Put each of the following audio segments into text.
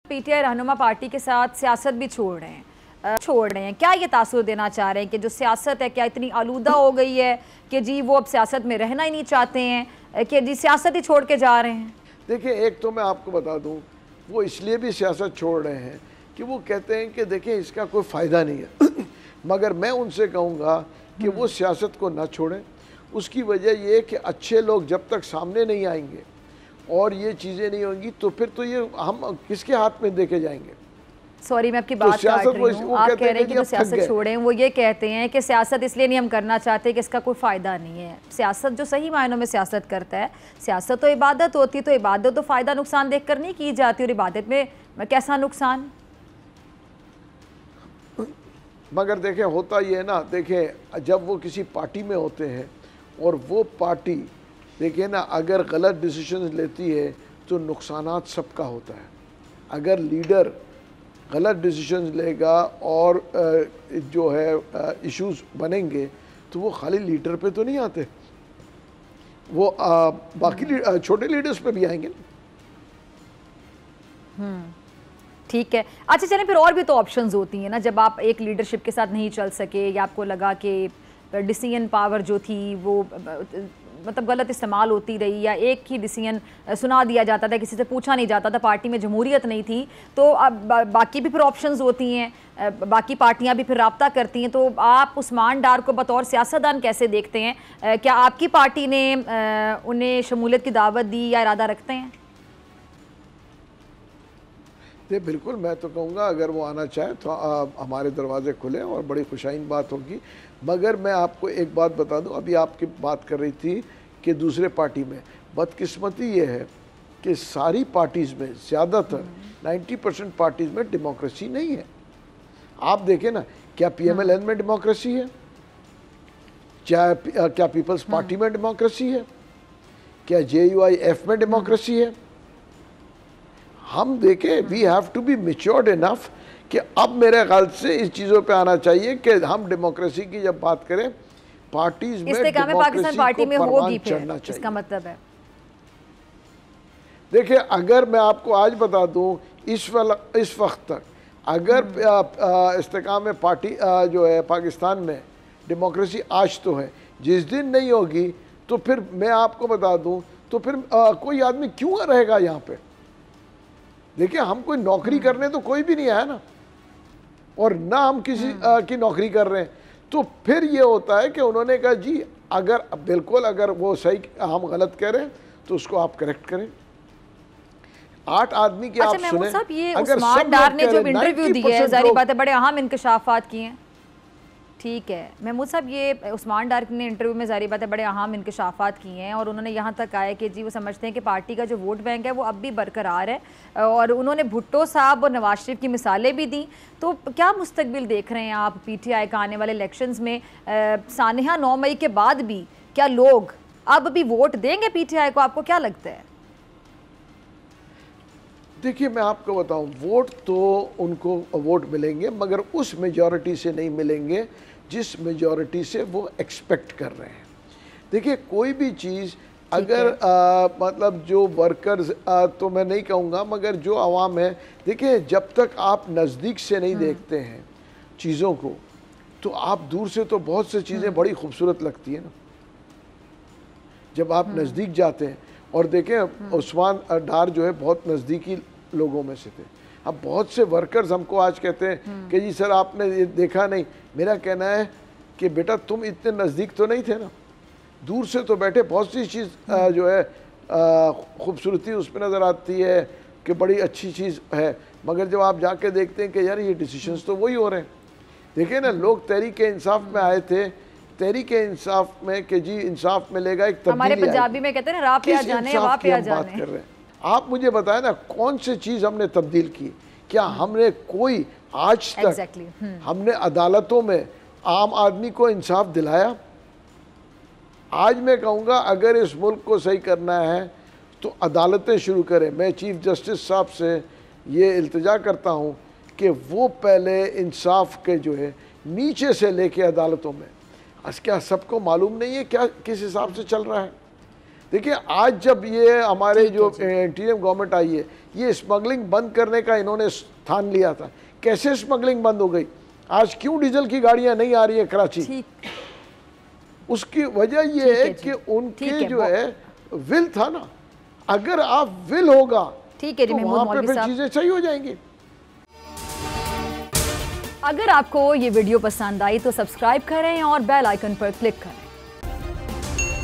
PTI रहनुमा party के साथ सियासत भी छोड़ रहे हैं, क्या ये तासुर देना चाह रहे हैं कि जो सियासत है क्या इतनी आलूदा हो गई है कि जी वो अब सियासत में रहना ही नहीं चाहते हैं, कि जी सियासत ही छोड़ के जा रहे हैं? देखिए, एक तो मैं आपको बता दूं, वो इसलिए भी सियासत छोड़ रहे हैं कि वो कहते हैं कि देखिए इसका कोई फ़ायदा नहीं है मगर मैं उनसे कहूँगा कि वो सियासत को ना छोड़ें। उसकी वजह ये कि अच्छे लोग जब तक सामने नहीं आएंगे और ये चीज़ें नहीं होंगी तो फिर तो ये हम किसके हाथ में देके जाएंगे। सॉरी मैं आपकी बात काट रही हूँ। आप कह रहे हैं कि जो सियासत छोड़ें, वो ये कहते हैं कि सियासत इसलिए नहीं हम करना चाहते कि इसका कोई फ़ायदा नहीं है। सियासत जो सही मायनों में सियासत करता है, सियासत तो इबादत होती, तो इबादत तो फ़ायदा नुकसान देख कर नहीं की जाती, और इबादत में कैसा नुकसान? मगर देखें होता ये है ना, देखें जब वो किसी पार्टी में होते हैं और वो पार्टी देखिए ना अगर गलत डिसीजन लेती है तो नुकसानात सबका होता है। अगर लीडर गलत डिसीजन लेगा और जो है इश्यूज बनेंगे तो वो खाली लीडर पे तो नहीं आते, वो बाकी छोटे लीडर्स पे भी आएंगे। ठीक है, अच्छा चलें, फिर और भी तो ऑप्शंस होती हैं ना, जब आप एक लीडरशिप के साथ नहीं चल सके या आपको लगा कि डिसीजन पावर जो थी वो मतलब गलत इस्तेमाल होती रही, या एक ही डिसीजन सुना दिया जाता था, किसी से पूछा नहीं जाता था, पार्टी में जमहूरियत नहीं थी, तो अब बाकी भी फिर ऑप्शंस होती हैं, बाकी पार्टियां भी फिर राब्ता करती हैं, तो आप उस्मान डार को बतौर सियासतदान कैसे देखते हैं? क्या आपकी पार्टी ने उन्हें शमूलियत की दावत दी या इरादा रखते हैं? ये बिल्कुल, मैं तो कहूँगा अगर वो आना चाहे तो हमारे दरवाजे खुले और बड़ी खुशाइन बात होगी। मगर मैं आपको एक बात बता दूं, अभी आपकी बात कर रही थी कि दूसरे पार्टी में, बदकिस्मती ये है कि सारी पार्टीज़ में ज़्यादातर 90% पार्टीज़ में डेमोक्रेसी नहीं है। आप देखें ना, क्या PMLN में डेमोक्रेसी है? क्या पीपल्स पार्टी में डेमोक्रेसी है? क्या JUIF में डेमोक्रेसी है? हम देखें, we have to be matured enough कि अब मेरे ख्याल से इस चीज़ों पे आना चाहिए कि हम डेमोक्रेसी की जब बात करें पार्टीज में पाकिस्तान पार्टी में होगी फिर, इसका मतलब है। देखिए, अगर मैं आपको आज बता दूं, इस वक्त तक अगर इस्तेकाम पार्टी जो है पाकिस्तान में डेमोक्रेसी आज तो है, जिस दिन नहीं होगी तो फिर मैं आपको बता दूं तो फिर कोई आदमी क्यों रहेगा यहाँ पे। देखिए, हम कोई नौकरी करने तो कोई भी नहीं आया ना, और ना हम किसी की नौकरी कर रहे हैं, तो फिर ये होता है कि उन्होंने कहा जी अगर बिल्कुल अगर वो सही हम गलत कह रहे हैं तो उसको आप करेक्ट करें। 8 आदमी की आप सुने, साहब ये उस्मान डार ने जो इंटरव्यू दी है, जारी बात है बड़े अहम इंकशाफात किए हैं। ठीक है महमूद साहब, ये उस्मान डार ने इंटरव्यू में जारी बात है बड़े अहम इंकशाफात किए हैं, और उन्होंने यहाँ तक आया कि जी वो समझते हैं कि पार्टी का जो वोट बैंक है वो अब भी बरकरार है, और उन्होंने भुट्टो साहब और नवाज शरीफ की मिसालें भी दी। तो क्या मुस्तकबिल देख रहे हैं आप PTI का आने वाले इलेक्शंस में? सानिहा 9 मई के बाद भी क्या लोग अब भी वोट देंगे PTI को, आपको क्या लगता है? देखिए, मैं आपको बताऊं, वोट तो उनको वोट मिलेंगे मगर उस मेजॉरिटी से नहीं मिलेंगे जिस मेजॉरिटी से वो एक्सपेक्ट कर रहे हैं। देखिए, कोई भी चीज़ अगर मतलब जो वर्कर्स तो मैं नहीं कहूँगा, मगर जो आवाम है, देखिए जब तक आप नज़दीक से नहीं देखते हैं चीज़ों को तो आप दूर से तो बहुत सी चीज़ें बड़ी खूबसूरत लगती है ना। जब आप नज़दीक जाते हैं और देखें, उस्मान डार जो है बहुत नज़दीकी लोगों में से थे। अब बहुत से वर्कर्स हमको आज कहते हैं कि जी सर आपने ये देखा नहीं। मेरा कहना है कि बेटा तुम इतने नज़दीक तो नहीं थे ना, दूर से तो बैठे, बहुत सी चीज़ जो है खूबसूरती उसमें नज़र आती है कि बड़ी अच्छी चीज़ है, मगर जब आप जाके देखते हैं कि यार ये डिसीजंस तो वही हो रहे हैं। देखिए ना, लोग तहरीक इंसाफ में आए थे, तहरीक इंसाफ में कि जी इंसाफ मिलेगा, एक तब्दीली, हमारे पंजाबी में कहते हैं राह पे आ जाने, वाह पे आ जाने। कर रहे हैं। आप मुझे बताएं ना, कौन सी चीज़ हमने तब्दील की? क्या हमने कोई आज तक हमने अदालतों में आम आदमी को इंसाफ दिलाया? आज मैं कहूँगा अगर इस मुल्क को सही करना है तो अदालतें शुरू करें। मैं चीफ जस्टिस साहब से ये इल्तिजा करता हूँ कि वो पहले इंसाफ के जो है नीचे से लेके अदालतों में, क्या सबको मालूम नहीं है क्या किस हिसाब से चल रहा है? देखिए, आज जब ये हमारे जो इंटीरियम गवर्नमेंट आई है, ये स्मगलिंग बंद करने का इन्होंने स्थान लिया था। कैसे स्मगलिंग बंद हो गई? आज क्यों डीजल की गाड़ियां नहीं आ रही है कराची? उसकी वजह यह है कि उनके जो है विल था ना, अगर आप विल होगा तो वहां पे फिर चीजें सही हो जाएंगी। अगर आपको ये वीडियो पसंद आई तो सब्सक्राइब करें और बेल आइकन पर क्लिक करें।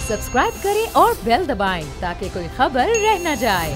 सब्सक्राइब करें और बेल दबाएं ताकि कोई खबर रह न जाए।